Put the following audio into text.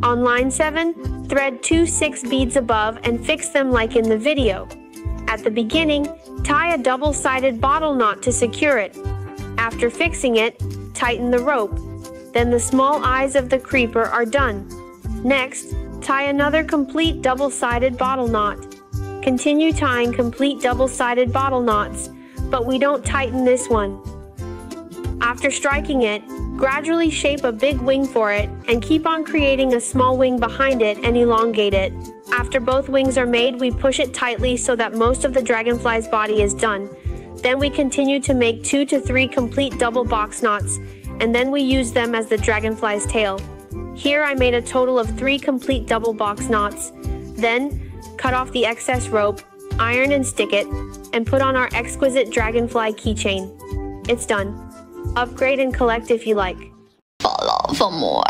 On line 7, thread 2 6 beads above and fix them like in the video. At the beginning, tie a double-sided bottle knot to secure it. After fixing it, tighten the rope. Then the small eyes of the creeper are done. Next, tie another complete double-sided bottle knot. Continue tying complete double-sided bottle knots, but we don't tighten this one. After striking it, gradually shape a big wing for it and keep on creating a small wing behind it and elongate it. After both wings are made, we push it tightly so that most of the dragonfly's body is done. Then we continue to make 2 to 3 complete double box knots, and then we use them as the dragonfly's tail. Here I made a total of 3 complete double box knots. Then, cut off the excess rope, iron and stick it, and put on our exquisite dragonfly keychain. It's done. Upgrade and collect if you like. Follow for more.